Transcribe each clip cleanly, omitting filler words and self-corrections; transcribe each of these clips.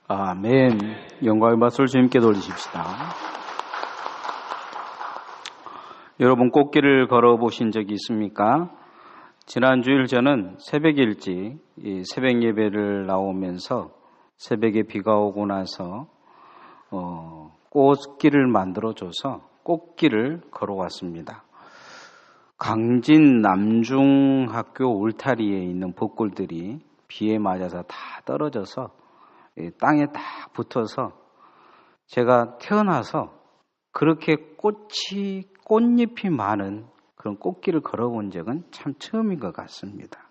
아멘. 영광의 박수를 주님께 돌리십시다. 여러분 꽃길을 걸어보신 적이 있습니까? 지난 주일 저는 새벽 일찍 새벽 예배를 나오면서 새벽에 비가 오고 나서 꽃길을 만들어줘서 꽃길을 걸어왔습니다. 강진 남중학교 울타리에 있는 벚꽃들이 비에 맞아서 다 떨어져서 땅에 딱 붙어서 제가 태어나서 그렇게 꽃잎이 많은 그런 꽃길을 걸어본 적은 참 처음인 것 같습니다.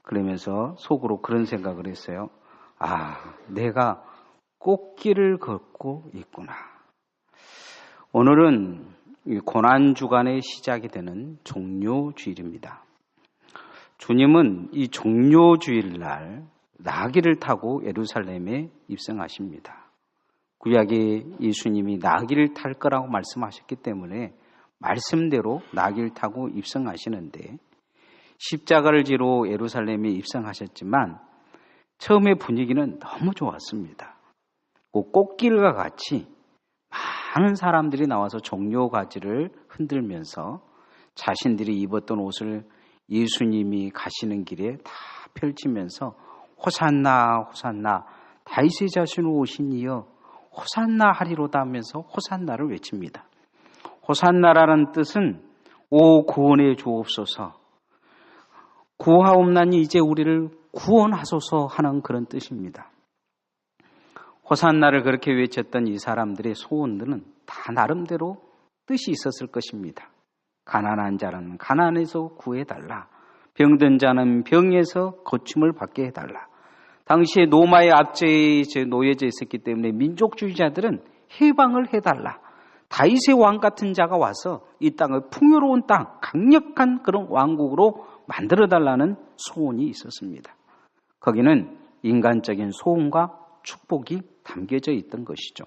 그러면서 속으로 그런 생각을 했어요. 내가 꽃길을 걷고 있구나. 오늘은 고난주간의 시작이 되는 종료주일입니다. 주님은 이 종료주일날 나귀를 타고 예루살렘에 입성하십니다. 구약에 예수님이 나귀를 탈 거라고 말씀하셨기 때문에 말씀대로 나귀를 타고 입성하시는데 십자가를 지러 예루살렘에 입성하셨지만 처음에 분위기는 너무 좋았습니다. 그 꽃길과 같이 많은 사람들이 나와서 종려가지를 흔들면서 자신들이 입었던 옷을 예수님이 가시는 길에 다 펼치면서 호산나 호산나 다윗의 자손으로 오신 이여 호산나 하리로다 하면서 호산나를 외칩니다. 호산나라는 뜻은 오 구원해 주옵소서, 구하옵나니 이제 우리를 구원하소서 하는 그런 뜻입니다. 호산나를 그렇게 외쳤던 이 사람들의 소원들은 다 나름대로 뜻이 있었을 것입니다. 가난한 자는 가난에서 구해달라, 병든 자는 병에서 고침을 받게 해달라. 당시에 로마의 압제에 놓여져 있었기 때문에 민족주의자들은 해방을 해달라. 다윗의 왕 같은 자가 와서 이 땅을 풍요로운 땅, 강력한 그런 왕국으로 만들어달라는 소원이 있었습니다. 거기는 인간적인 소원과 축복이 담겨져 있던 것이죠.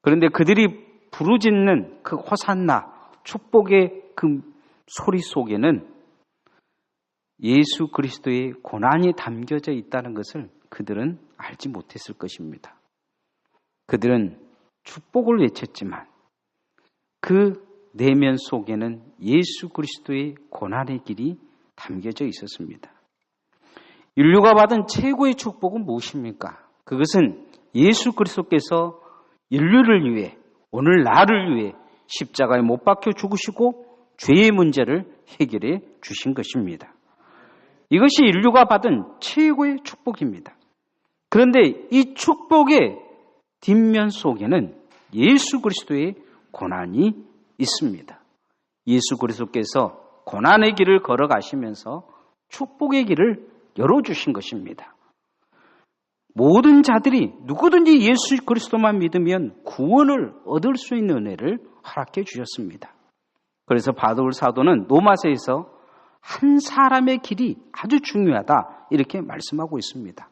그런데 그들이 부르짖는 그 호산나, 축복의 그 소리 속에는 예수 그리스도의 고난이 담겨져 있다는 것을 그들은 알지 못했을 것입니다. 그들은 축복을 외쳤지만 그 내면 속에는 예수 그리스도의 고난의 길이 담겨져 있었습니다. 인류가 받은 최고의 축복은 무엇입니까? 그것은 예수 그리스도께서 인류를 위해, 오늘 나를 위해 십자가에 못 박혀 죽으시고 죄의 문제를 해결해 주신 것입니다. 이것이 인류가 받은 최고의 축복입니다. 그런데 이 축복의 뒷면 속에는 예수 그리스도의 고난이 있습니다. 예수 그리스도께서 고난의 길을 걸어가시면서 축복의 길을 열어주신 것입니다. 모든 자들이 누구든지 예수 그리스도만 믿으면 구원을 얻을 수 있는 은혜를 허락해 주셨습니다. 그래서 바울 사도는 로마서에서 한 사람의 길이 아주 중요하다 이렇게 말씀하고 있습니다.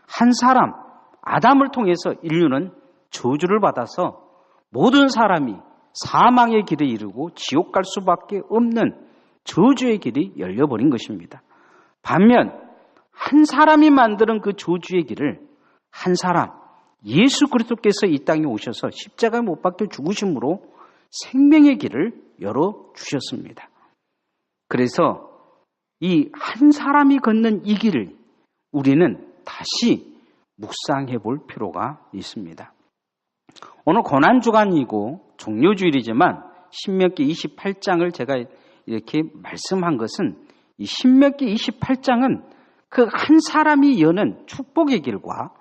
한 사람, 아담을 통해서 인류는 저주를 받아서 모든 사람이 사망의 길에 이르고 지옥 갈 수밖에 없는 저주의 길이 열려버린 것입니다. 반면 한 사람이 만드는 그 저주의 길을 한 사람, 예수 그리스도께서 이 땅에 오셔서 십자가에 못 박혀 죽으심으로 생명의 길을 열어주셨습니다. 그래서 이 한 사람이 걷는 이 길을 우리는 다시 묵상해 볼 필요가 있습니다. 오늘 고난주간이고 종료주일이지만 신명기 28장을 제가 이렇게 말씀한 것은 이 신명기 28장은 그 한 사람이 여는 축복의 길과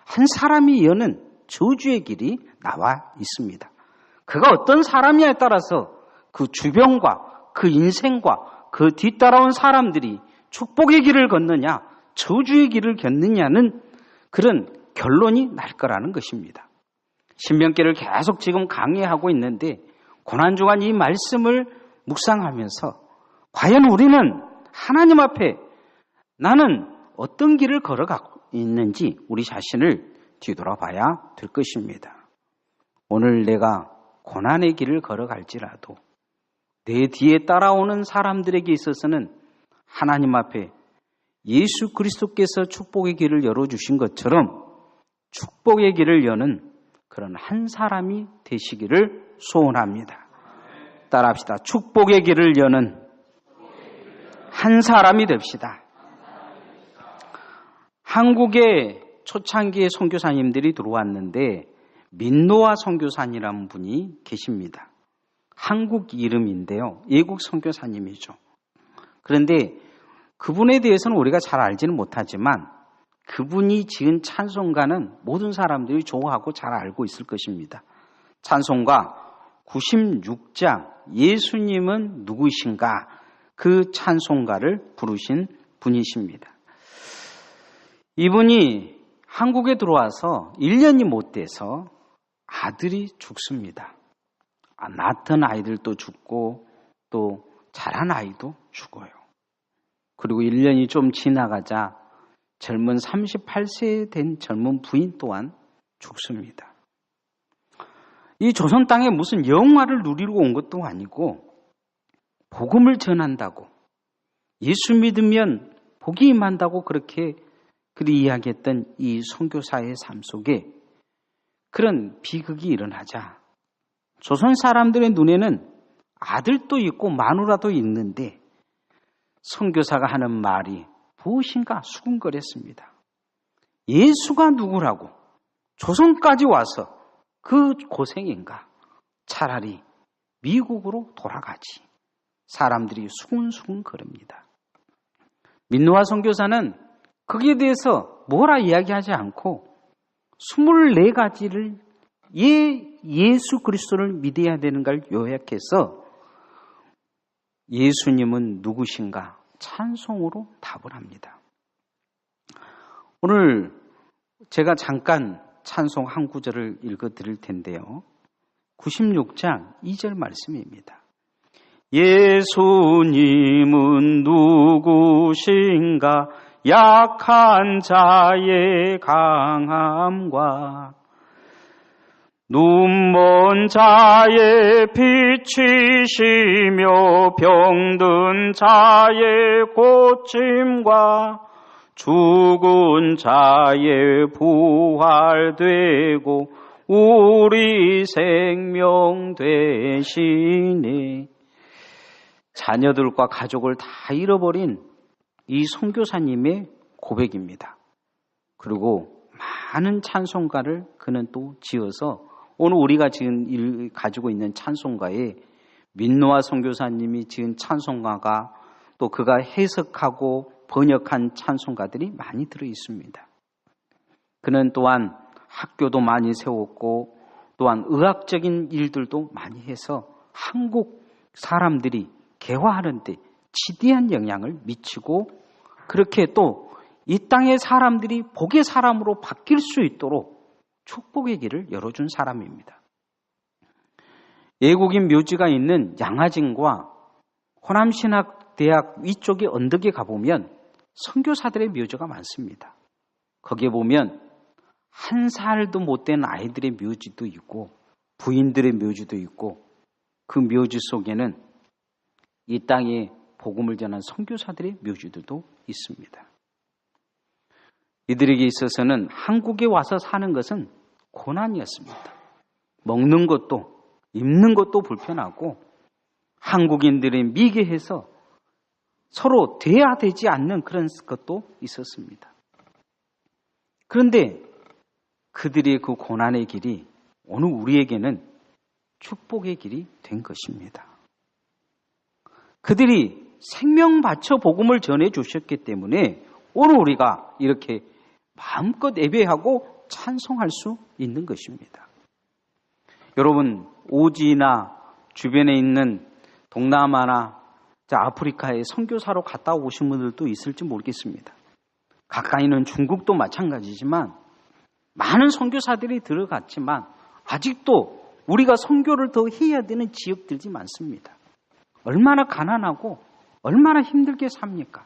한 사람이 여는 저주의 길이 나와 있습니다. 그가 어떤 사람이냐에 따라서 그 주변과 그 인생과 그 뒤따라온 사람들이 축복의 길을 걷느냐 저주의 길을 걷느냐는 그런 결론이 날 거라는 것입니다. 신명기를 계속 지금 강의하고 있는데 고난주간 이 말씀을 묵상하면서 과연 우리는 하나님 앞에 나는 어떤 길을 걸어가고 있는지 우리 자신을 뒤돌아봐야 될 것입니다. 오늘 내가 고난의 길을 걸어갈지라도 내 뒤에 따라오는 사람들에게 있어서는 하나님 앞에 예수 그리스도께서 축복의 길을 열어주신 것처럼 축복 축복의 길을 여는 그런 한 사람이 되시기를 소원합니다. 따라합시다. 축복의 길을 여는 한 사람이 됩시다. 한국에 초창기에 선교사님들이 들어왔는데 민노아 선교사님이라는 분이 계십니다. 한국 이름인데요. 외국 선교사님이죠. 그런데 그분에 대해서는 우리가 잘 알지는 못하지만 그분이 지은 찬송가는 모든 사람들이 좋아하고 잘 알고 있을 것입니다. 찬송가 96장 예수님은 누구신가, 그 찬송가를 부르신 분이십니다. 이분이 한국에 들어와서 1년이 못 돼서 아들이 죽습니다. 낳던 아이들도 죽고 또 자란 아이도 죽어요. 그리고 1년이 좀 지나가자 젊은 38세 된 젊은 부인 또한 죽습니다. 이 조선 땅에 무슨 영화를 누리러 온 것도 아니고 복음을 전한다고, 예수 믿으면 복이 임한다고 그렇게 이야기했던 이 선교사의 삶 속에 그런 비극이 일어나자 조선 사람들의 눈에는 아들도 있고 마누라도 있는데 선교사가 하는 말이 무엇인가 수군거렸습니다. 예수가 누구라고 조선까지 와서 그 고생인가, 차라리 미국으로 돌아가지. 사람들이 수군수군 거립니다. 민노아 선교사는 거기에 대해서 뭐라 이야기하지 않고 24가지를 예수 그리스도를 믿어야 되는 걸 요약해서 예수님은 누구신가 찬송으로 답을 합니다. 오늘 제가 잠깐 찬송 한 구절을 읽어드릴 텐데요. 96장 2절 말씀입니다. 예수님은 누구신가, 약한 자의 강함과 눈먼 자의 빛이시며 병든 자의 고침과 죽은 자의 부활되고 우리 생명 되시니. 자녀들과 가족을 다 잃어버린 이 선교사님의 고백입니다. 그리고 많은 찬송가를 그는 또 지어서 오늘 우리가 지금 가지고 있는 찬송가에 민노아 선교사님이 지은 찬송가가 또 그가 해석하고 번역한 찬송가들이 많이 들어 있습니다. 그는 또한 학교도 많이 세웠고 또한 의학적인 일들도 많이 해서 한국 사람들이 개화하는 데 지대한 영향을 미치고 그렇게 또 이 땅의 사람들이 복의 사람으로 바뀔 수 있도록 축복의 길을 열어준 사람입니다. 외국인 묘지가 있는 양화진과 호남신학대학 위쪽의 언덕에 가보면 선교사들의 묘지가 많습니다. 거기에 보면 한 살도 못 된 아이들의 묘지도 있고 부인들의 묘지도 있고 그 묘지 속에는 이 땅에 복음을 전한 선교사들의 묘지들도 있습니다. 이들에게 있어서는 한국에 와서 사는 것은 고난이었습니다. 먹는 것도 입는 것도 불편하고 한국인들의 미개해서 서로 돼야 되지 않는 그런 것도 있었습니다. 그런데 그들의 그 고난의 길이 오늘 우리에게는 축복의 길이 된 것입니다. 그들이 생명 바쳐 복음을 전해 주셨기 때문에 오늘 우리가 이렇게 마음껏 예배하고 찬송할 수 있는 것입니다. 여러분, 오지나 주변에 있는 동남아나 아프리카에 선교사로 갔다 오신 분들도 있을지 모르겠습니다. 가까이 있는 중국도 마찬가지지만 많은 선교사들이 들어갔지만 아직도 우리가 선교를 더 해야 되는 지역들이 많습니다. 얼마나 가난하고 얼마나 힘들게 삽니까?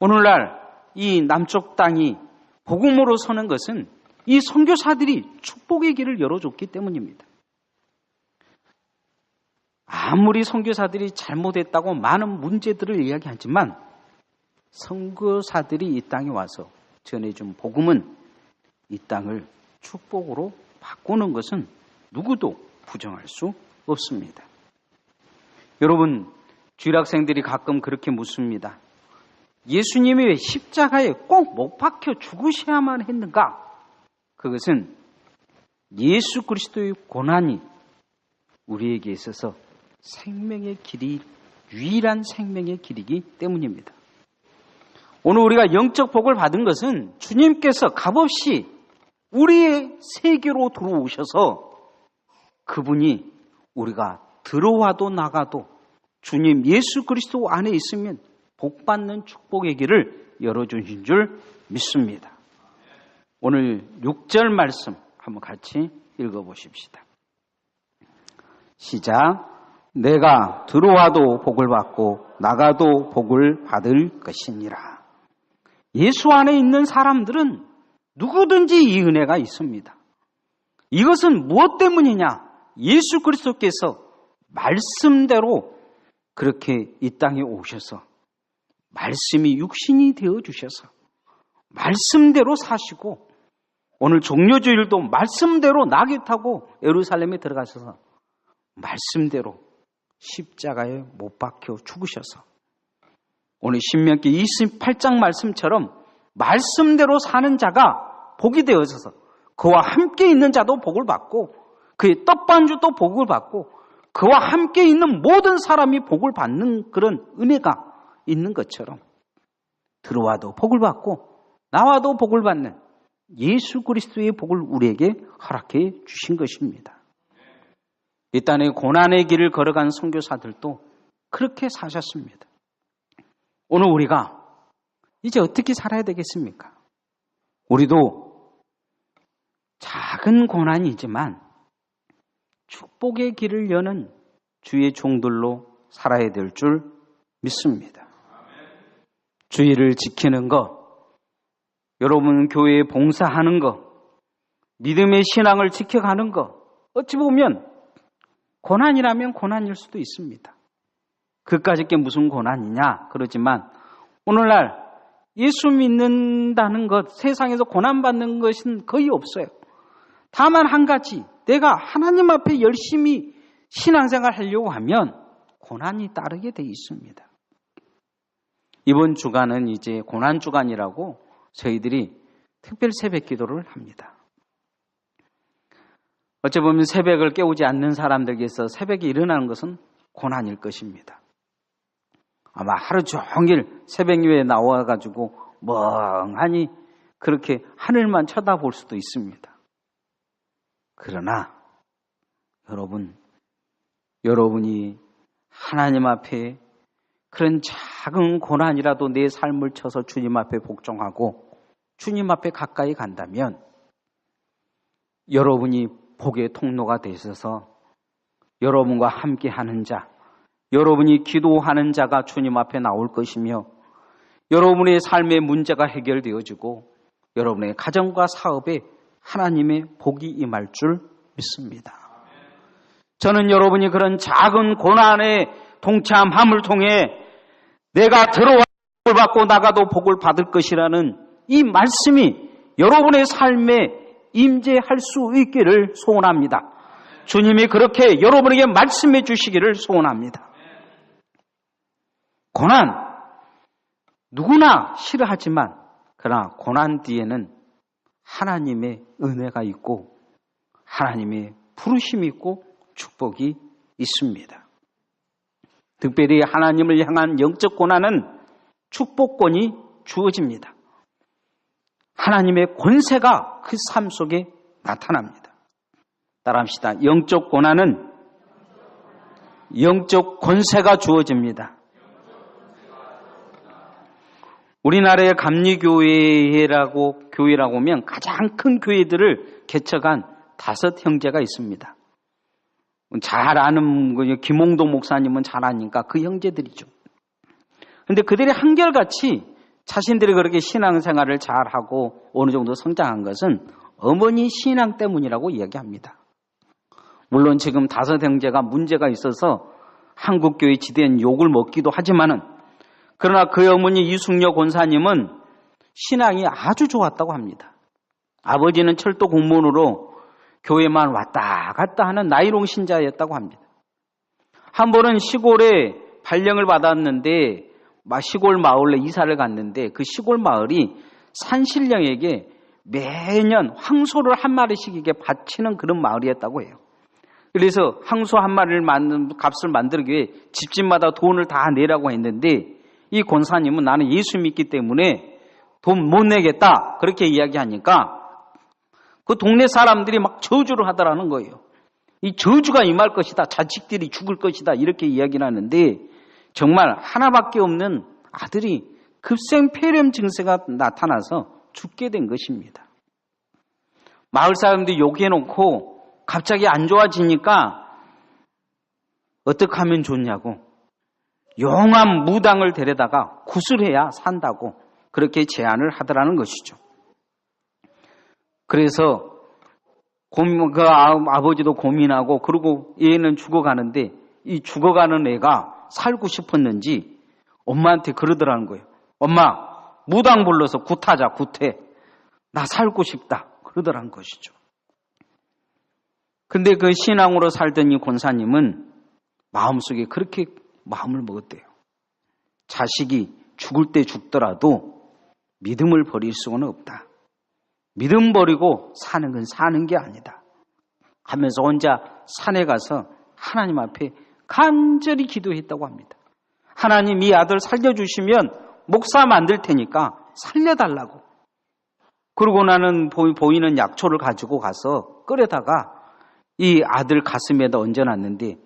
오늘날 이 남쪽 땅이 복음으로 서는 것은 이 선교사들이 축복의 길을 열어줬기 때문입니다. 아무리 선교사들이 잘못했다고 많은 문제들을 이야기하지만 선교사들이 이 땅에 와서 전해준 복음은 이 땅을 축복으로 바꾸는 것은 누구도 부정할 수 없습니다. 여러분, 주일학생들이 가끔 그렇게 묻습니다. 예수님이 왜 십자가에 꼭 못 박혀 죽으셔야만 했는가? 그것은 예수 그리스도의 고난이 우리에게 있어서 생명의 길이, 유일한 생명의 길이기 때문입니다. 오늘 우리가 영적 복을 받은 것은 주님께서 값없이 우리의 세계로 들어오셔서 그분이 우리가 들어와도 나가도 주님 예수 그리스도 안에 있으면 복받는 축복의 길을 열어주신 줄 믿습니다. 오늘 6절 말씀 한번 같이 읽어보십시다. 시작. 내가 들어와도 복을 받고 나가도 복을 받을 것이니라. 예수 안에 있는 사람들은 누구든지 이 은혜가 있습니다. 이것은 무엇 때문이냐? 예수 그리스도께서 말씀대로 그렇게 이 땅에 오셔서 말씀이 육신이 되어 주셔서 말씀대로 사시고 오늘 종려주일도 말씀대로 나귀 타고 예루살렘에 들어가셔서 말씀대로 십자가에 못 박혀 죽으셔서 오늘 신명기 28장 말씀처럼 말씀대로 사는 자가 복이 되어져서 그와 함께 있는 자도 복을 받고 그의 떡반주도 복을 받고 그와 함께 있는 모든 사람이 복을 받는 그런 은혜가 있는 것처럼 들어와도 복을 받고 나와도 복을 받는 예수 그리스도의 복을 우리에게 허락해 주신 것입니다. 이 땅의 고난의 길을 걸어간 선교사들도 그렇게 사셨습니다. 오늘 우리가 이제 어떻게 살아야 되겠습니까? 우리도 작은 고난이지만 축복의 길을 여는 주의 종들로 살아야 될 줄 믿습니다. 주의를 지키는 것, 여러분 교회에 봉사하는 것, 믿음의 신앙을 지켜가는 것, 어찌 보면 고난이라면 고난일 수도 있습니다. 그까짓 게 무슨 고난이냐? 그러지만 오늘날 예수 믿는다는 것, 세상에서 고난받는 것은 거의 없어요. 다만 한 가지, 내가 하나님 앞에 열심히 신앙생활 하려고 하면 고난이 따르게 돼 있습니다. 이번 주간은 이제 고난주간이라고 저희들이 특별 새벽 기도를 합니다. 어찌 보면 새벽을 깨우지 않는 사람들에게서 새벽에 일어나는 것은 고난일 것입니다. 아마 하루 종일 새벽 예배에 나와가지고 멍하니 그렇게 하늘만 쳐다볼 수도 있습니다. 그러나 여러분이 하나님 앞에 그런 작은 고난이라도 내 삶을 쳐서 주님 앞에 복종하고 주님 앞에 가까이 간다면 여러분이 복의 통로가 되셔서 여러분과 함께 하는 자, 여러분이 기도하는 자가 주님 앞에 나올 것이며 여러분의 삶의 문제가 해결되어지고 여러분의 가정과 사업에 하나님의 복이 임할 줄 믿습니다. 저는 여러분이 그런 작은 고난에 동참함을 통해 내가 들어와 복을 받고 나가도 복을 받을 것이라는 이 말씀이 여러분의 삶에 임재할 수 있기를 소원합니다. 주님이 그렇게 여러분에게 말씀해 주시기를 소원합니다. 고난 누구나 싫어하지만 그러나 고난 뒤에는 하나님의 은혜가 있고 하나님의 부르심이 있고 축복이 있습니다. 특별히 하나님을 향한 영적 고난은 축복권이 주어집니다. 하나님의 권세가 그 삶 속에 나타납니다. 따라합시다. 영적 고난은 영적 권세가 주어집니다. 우리나라의 감리교회라고 하면 가장 큰 교회들을 개척한 5 형제가 있습니다. 잘 아는 김홍도 목사님은 잘 아니까 그 형제들이죠. 그런데 그들이 한결같이 자신들이 그렇게 신앙생활을 잘하고 어느 정도 성장한 것은 어머니 신앙 때문이라고 이야기합니다. 물론 지금 5 형제가 문제가 있어서 한국교회 지대한 욕을 먹기도 하지만은 그러나 그 어머니 이숙녀 권사님은 신앙이 아주 좋았다고 합니다. 아버지는 철도 공무원으로 교회만 왔다 갔다 하는 나이롱 신자였다고 합니다. 한 번은 시골에 발령을 받았는데 시골 마을에 이사를 갔는데 그 시골 마을이 산신령에게 매년 황소를 한 마리씩에게 바치는 그런 마을이었다고 해요. 그래서 황소 한 마리를 값을 만들기 위해 집집마다 돈을 다 내라고 했는데 이 권사님은 나는 예수 믿기 때문에 돈 못 내겠다 그렇게 이야기하니까 그 동네 사람들이 막 저주를 하더라는 거예요. 이 저주가 임할 것이다. 자식들이 죽을 것이다. 이렇게 이야기를 하는데 정말 하나밖에 없는 아들이 급성 폐렴 증세가 나타나서 죽게 된 것입니다. 마을 사람들이 욕해놓고 갑자기 안 좋아지니까 어떻게 하면 좋냐고 용암 무당을 데려다가 구슬해야 산다고 그렇게 제안을 하더라는 것이죠. 그래서 그 아버지도 고민하고 그러고 얘는 죽어가는데 이 죽어가는 애가 살고 싶었는지 엄마한테 그러더라는 거예요. 엄마, 무당 불러서 굿하자, 굿해. 나 살고 싶다. 그러더라는 것이죠. 근데 그 신앙으로 살던 이 권사님은 마음속에 그렇게 마음을 먹었대요. 자식이 죽을 때 죽더라도 믿음을 버릴 수는 없다. 믿음 버리고 사는 건 사는 게 아니다. 하면서 혼자 산에 가서 하나님 앞에 간절히 기도했다고 합니다. 하나님 이 아들 살려주시면 목사 만들 테니까 살려달라고. 그러고 나는 보이는 약초를 가지고 가서 끓여다가 이 아들 가슴에다 얹어놨는데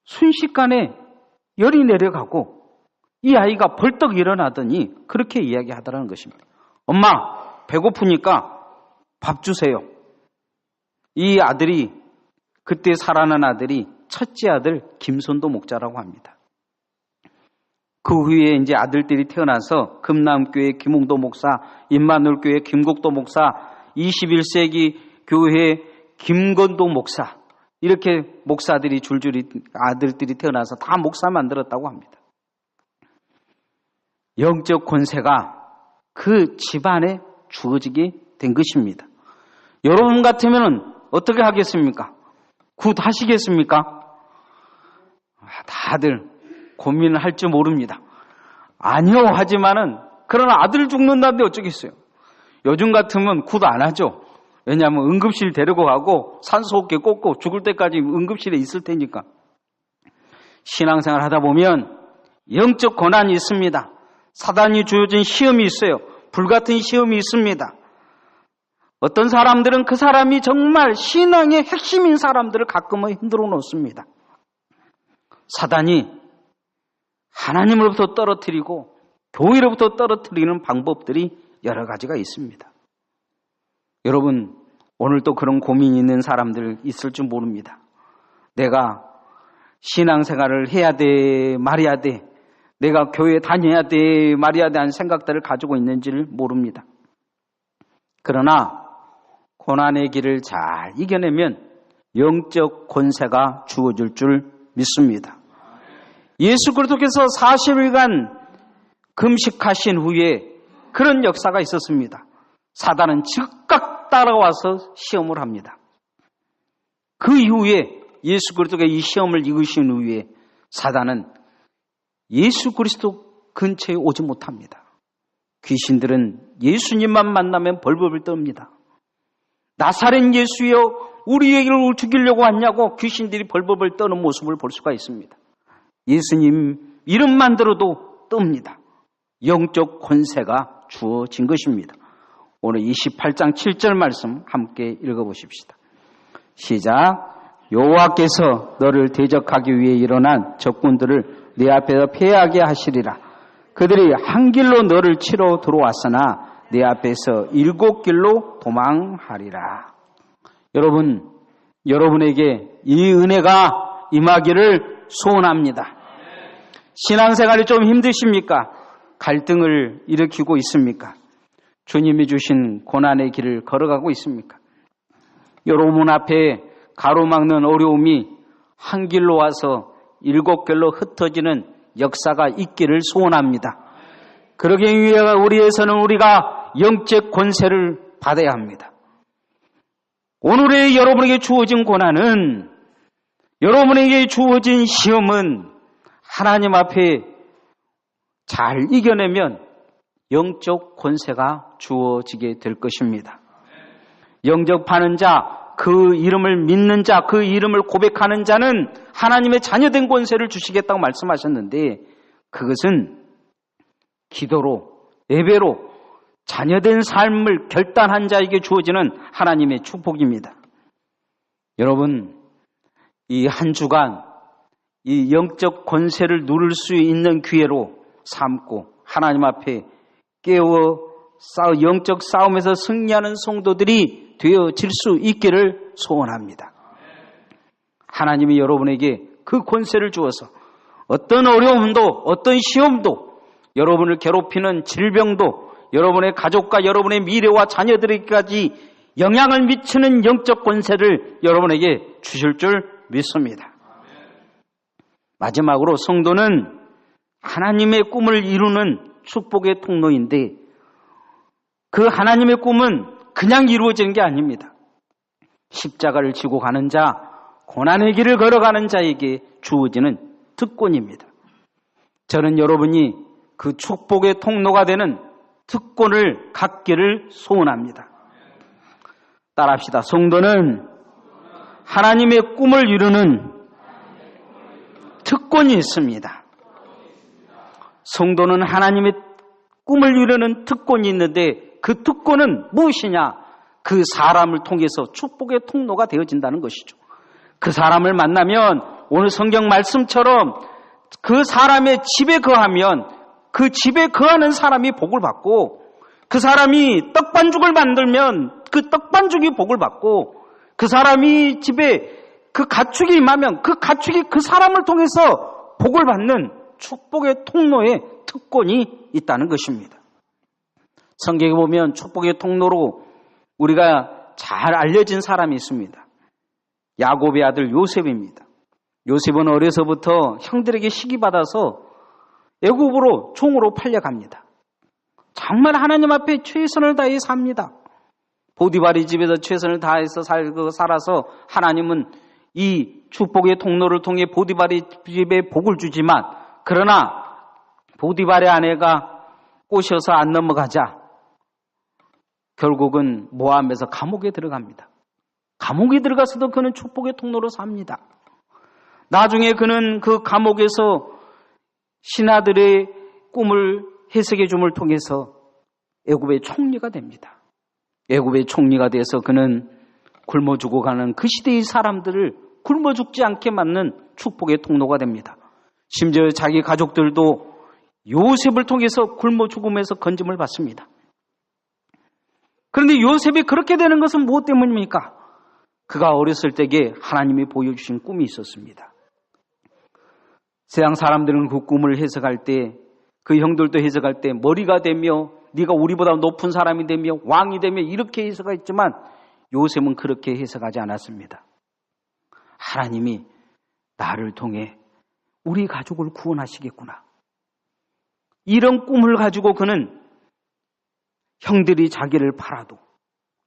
순식간에 열이 내려가고 이 아이가 벌떡 일어나더니 그렇게 이야기하더라는 것입니다. 엄마, 배고프니까 밥 주세요. 이 아들이 그때 살아난 아들이 첫째 아들 김선도 목자라고 합니다. 그 후에 이제 아들들이 태어나서 금남교회 김홍도 목사, 임마누엘교회 김국도 목사, 21세기 교회 김건도 목사 이렇게 목사들이 줄줄이 아들들이 태어나서 다 목사 만들었다고 합니다. 영적 권세가 그 집안에 주어지게 된 것입니다. 여러분 같으면 어떻게 하겠습니까? 굿 하시겠습니까? 다들 고민을 할 줄 모릅니다. 아니요 하지만은 그러나 아들 죽는다는데 어쩌겠어요. 요즘 같으면 굿 안 하죠. 왜냐하면 응급실 데리고 가고 산소호흡기 꽂고 죽을 때까지 응급실에 있을 테니까. 신앙생활 하다 보면 영적 고난이 있습니다. 사단이 주어진 시험이 있어요. 불같은 시험이 있습니다. 어떤 사람들은 그 사람이 정말 신앙의 핵심인 사람들을 가끔은 흔들어 놓습니다. 사단이 하나님으로부터 떨어뜨리고 교회로부터 떨어뜨리는 방법들이 여러 가지가 있습니다. 여러분, 오늘도 그런 고민이 있는 사람들 있을 줄 모릅니다. 내가 신앙생활을 해야 돼, 말해야 돼, 내가 교회 다녀야 돼, 말해야 돼 하는 생각들을 가지고 있는지를 모릅니다. 그러나 고난의 길을 잘 이겨내면 영적 권세가 주어질 줄 믿습니다. 예수 그리스도께서 40일간 금식하신 후에 그런 역사가 있었습니다. 사단은 즉각 따라와서 시험을 합니다. 그 이후에 예수 그리스도가 이 시험을 이기신 후에 사단은 예수 그리스도 근처에 오지 못합니다. 귀신들은 예수님만 만나면 벌벌 떱니다. 나사렛 예수여 우리에게를 죽이려고 왔냐고 귀신들이 벌벌 떠는 모습을 볼 수가 있습니다. 예수님 이름만 들어도 뜹니다. 영적 권세가 주어진 것입니다. 오늘 28장 7절 말씀 함께 읽어보십시다. 시작. 여호와께서 너를 대적하기 위해 일어난 적군들을 네 앞에서 패하게 하시리라. 그들이 한 길로 너를 치러 들어왔으나 네 앞에서 7길로 도망하리라. 여러분, 여러분에게 이 은혜가 임하기를 소원합니다. 신앙생활이 좀 힘드십니까? 갈등을 일으키고 있습니까? 주님이 주신 고난의 길을 걸어가고 있습니까? 여러분 앞에 가로막는 어려움이 한 길로 와서 7길로 흩어지는 역사가 있기를 소원합니다. 그러기 위해 우리에서는 우리가 영적 권세를 받아야 합니다. 오늘의 여러분에게 주어진 고난은, 여러분에게 주어진 시험은 하나님 앞에 잘 이겨내면 영적 권세가 주어지게 될 것입니다. 영접하는 자, 그 이름을 믿는 자, 그 이름을 고백하는 자는 하나님의 자녀된 권세를 주시겠다고 말씀하셨는데, 그것은 기도로, 예배로 자녀된 삶을 결단한 자에게 주어지는 하나님의 축복입니다. 여러분, 이 한 주간 이 영적 권세를 누릴 수 있는 기회로 삼고 하나님 앞에 깨워 영적 싸움에서 승리하는 성도들이 되어질 수 있기를 소원합니다. 하나님이 여러분에게 그 권세를 주어서 어떤 어려움도, 어떤 시험도, 여러분을 괴롭히는 질병도, 여러분의 가족과 여러분의 미래와 자녀들에게까지 영향을 미치는 영적 권세를 여러분에게 주실 줄 믿습니다. 마지막으로 성도는 하나님의 꿈을 이루는 축복의 통로인데, 그 하나님의 꿈은 그냥 이루어지는 게 아닙니다. 십자가를 지고 가는 자, 고난의 길을 걸어가는 자에게 주어지는 특권입니다. 저는 여러분이 그 축복의 통로가 되는 특권을 갖기를 소원합니다. 따라합시다. 성도는 하나님의 꿈을 이루는 특권이 있습니다. 성도는 하나님의 꿈을 이루는 특권이 있는데, 그 특권은 무엇이냐? 그 사람을 통해서 축복의 통로가 되어진다는 것이죠. 그 사람을 만나면 오늘 성경 말씀처럼 그 사람의 집에 거하면 그 집에 거하는 사람이 복을 받고, 그 사람이 떡반죽을 만들면 그 떡반죽이 복을 받고, 그 사람이 집에 그 가축이 임하면 그 가축이 그 사람을 통해서 복을 받는 축복의 통로에 특권이 있다는 것입니다. 성경에 보면 축복의 통로로 우리가 잘 알려진 사람이 있습니다. 야곱의 아들 요셉입니다. 요셉은 어려서부터 형들에게 시기받아서 애굽으로 종으로 팔려갑니다. 정말 하나님 앞에 최선을 다해 삽니다. 보디발의 집에서 최선을 다해서 살아서 하나님은 이 축복의 통로를 통해 보디발의 집에 복을 주지만, 그러나 보디발의 아내가 꼬셔서 안 넘어가자 결국은 모함에서 감옥에 들어갑니다. 감옥에 들어가서도 그는 축복의 통로로 삽니다. 나중에 그는 그 감옥에서 신하들의 꿈을 해석해 줌을 통해서 애굽의 총리가 됩니다. 애굽의 총리가 돼서 그는 굶어 죽어가는 그 시대의 사람들을 굶어 죽지 않게 만든 축복의 통로가 됩니다. 심지어 자기 가족들도 요셉을 통해서 굶어 죽음에서 건짐을 받습니다. 그런데 요셉이 그렇게 되는 것은 무엇 때문입니까? 그가 어렸을 때에 하나님이 보여주신 꿈이 있었습니다. 세상 사람들은 그 꿈을 해석할 때, 그 형들도 해석할 때 머리가 되며 네가 우리보다 높은 사람이 되며 왕이 되며 이렇게 해석했지만, 요셉은 그렇게 해석하지 않았습니다. 하나님이 나를 통해 우리 가족을 구원하시겠구나, 이런 꿈을 가지고 그는 형들이 자기를 팔아도,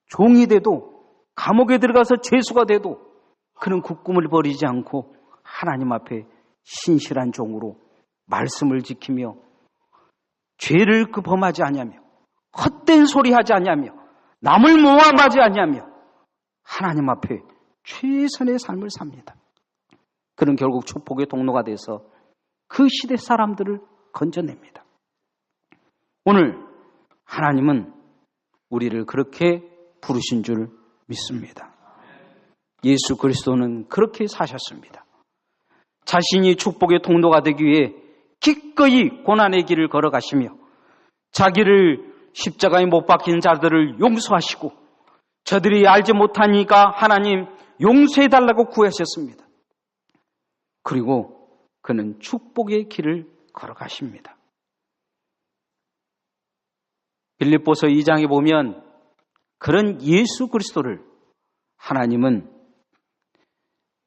종이 돼도, 감옥에 들어가서 죄수가 돼도 그는 그 꿈을 버리지 않고 하나님 앞에 신실한 종으로 말씀을 지키며 죄를 범하지 아니하며 헛된 소리 하지 아니하며 남을 모함하지 아니하며 하나님 앞에 최선의 삶을 삽니다. 그는 결국 축복의 통로가 돼서 그 시대 사람들을 건져냅니다. 오늘 하나님은 우리를 그렇게 부르신 줄 믿습니다. 예수 그리스도는 그렇게 사셨습니다. 자신이 축복의 통로가 되기 위해 기꺼이 고난의 길을 걸어가시며 자기를 십자가에 못 박힌 자들을 용서하시고, 저들이 알지 못하니까 하나님 용서해달라고 구하셨습니다. 그리고 그는 축복의 길을 걸어가십니다. 빌립보서 2장에 보면 그런 예수 그리스도를 하나님은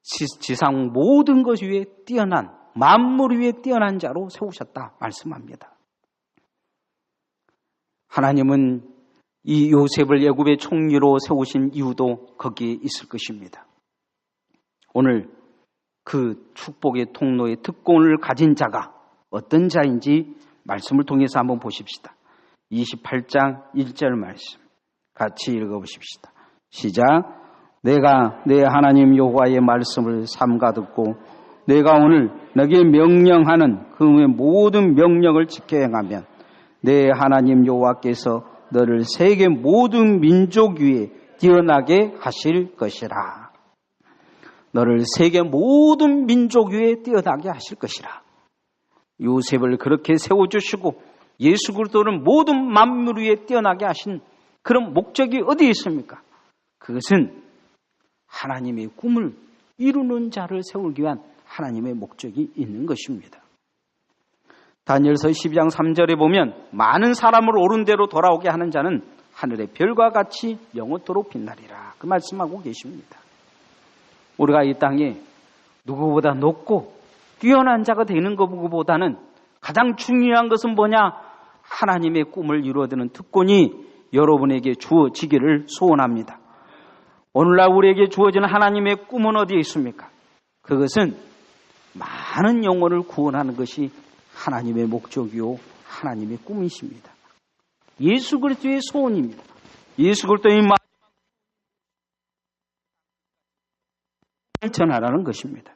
지상 모든 것 위에 뛰어난, 만물 위에 뛰어난 자로 세우셨다 말씀합니다. 하나님은 이 요셉을 애굽의 총리로 세우신 이유도 거기에 있을 것입니다. 오늘 그 축복의 통로의 특권을 가진 자가 어떤 자인지 말씀을 통해서 한번 보십시다. 28장 1절 말씀 같이 읽어보십시다. 시작. 내가 내 하나님 여호와의 말씀을 삼가 듣고 내가 오늘 너에게 명령하는 그 모든 명령을 지켜 행하면 내 하나님 여호와께서 너를 세계 모든 민족 위에 뛰어나게 하실 것이라. 너를 세계 모든 민족 위에 뛰어나게 하실 것이라. 요셉을 그렇게 세워주시고 예수 그리스도를 모든 만물 위에 뛰어나게 하신 그런 목적이 어디에 있습니까? 그것은 하나님의 꿈을 이루는 자를 세우기 위한 하나님의 목적이 있는 것입니다. 다니엘서 12장 3절에 보면 많은 사람을 옳은 대로 돌아오게 하는 자는 하늘의 별과 같이 영원토록 빛나리라. 그 말씀하고 계십니다. 우리가 이 땅에 누구보다 높고 뛰어난 자가 되는 것보다는 가장 중요한 것은 뭐냐? 하나님의 꿈을 이루어드는 특권이 여러분에게 주어지기를 소원합니다. 오늘날 우리에게 주어지는 하나님의 꿈은 어디에 있습니까? 그것은 많은 영혼을 구원하는 것이 하나님의 목적이요 하나님의 꿈이십니다. 예수 그리스도의 소원입니다. 예수 그리스도의 마지막 전하라는 것입니다.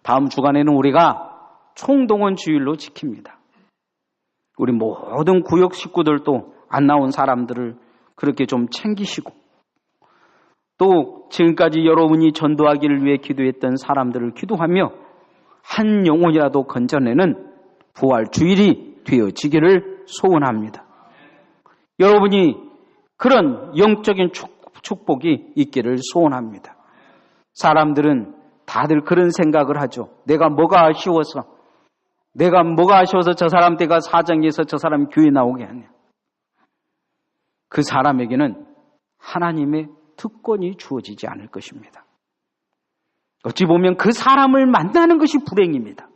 다음 주간에는 우리가 총동원 주일로 지킵니다. 우리 모든 구역 식구들도 안 나온 사람들을 그렇게 좀 챙기시고 또 지금까지 여러분이 전도하기를 위해 기도했던 사람들을 기도하며 한 영혼이라도 건져내는 부활 주일이 되어지기를 소원합니다. 여러분이 그런 영적인 축복이 있기를 소원합니다. 사람들은 다들 그런 생각을 하죠. 내가 뭐가 아쉬워서 저 사람 때가 사정해서 저 사람 교회 나오게 하냐. 그 사람에게는 하나님의 특권이 주어지지 않을 것입니다. 어찌 보면 그 사람을 만나는 것이 불행입니다.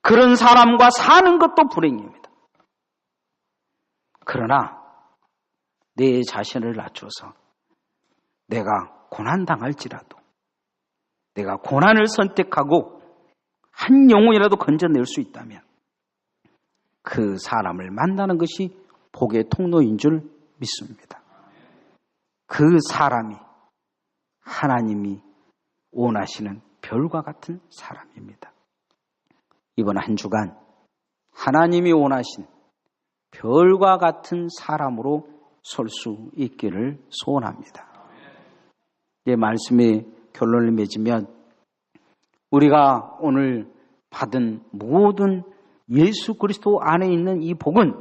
그런 사람과 사는 것도 불행입니다. 그러나 내 자신을 낮춰서 내가 고난당할지라도 내가 고난을 선택하고 한 영혼이라도 건져낼 수 있다면 그 사람을 만나는 것이 복의 통로인 줄 믿습니다. 그 사람이 하나님이 원하시는 별과 같은 사람입니다. 이번 한 주간 하나님이 원하신 별과 같은 사람으로 설 수 있기를 소원합니다. 이 말씀의 결론을 맺으면 우리가 오늘 받은 모든 예수 그리스도 안에 있는 이 복은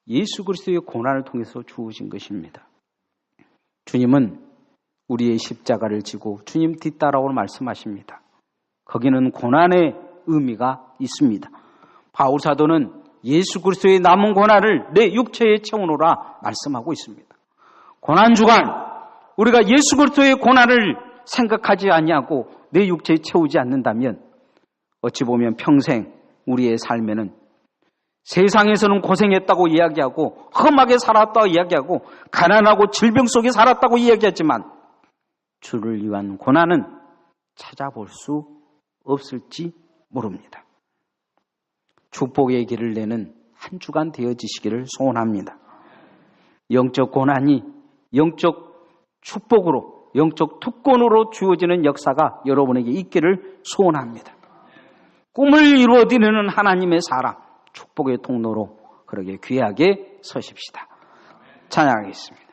예수 그리스도의 고난을 통해서 주어진 것입니다. 주님은 우리의 십자가를 지고 주님 뒤따라오고 말씀하십니다. 거기는 고난의 의미가 있습니다. 바울 사도는 예수 그리스도의 남은 고난을 내 육체에 채우노라 말씀하고 있습니다. 고난 주간 우리가 예수 그리스도의 고난을 생각하지 아니하고 내 육체에 채우지 않는다면 어찌 보면 평생 우리의 삶에는 세상에서는 고생했다고 이야기하고 험하게 살았다고 이야기하고 가난하고 질병 속에 살았다고 이야기하지만 주를 위한 고난은 찾아볼 수 없을지 모릅니다. 축복의 길을 내는 한 주간 되어지시기를 소원합니다. 영적 고난이 영적 축복으로 영적 특권으로 주어지는 역사가 여러분에게 있기를 소원합니다. 꿈을 이루어드리는 하나님의 사람, 축복의 통로로 그러게 귀하게 서십시다. 찬양하겠습니다.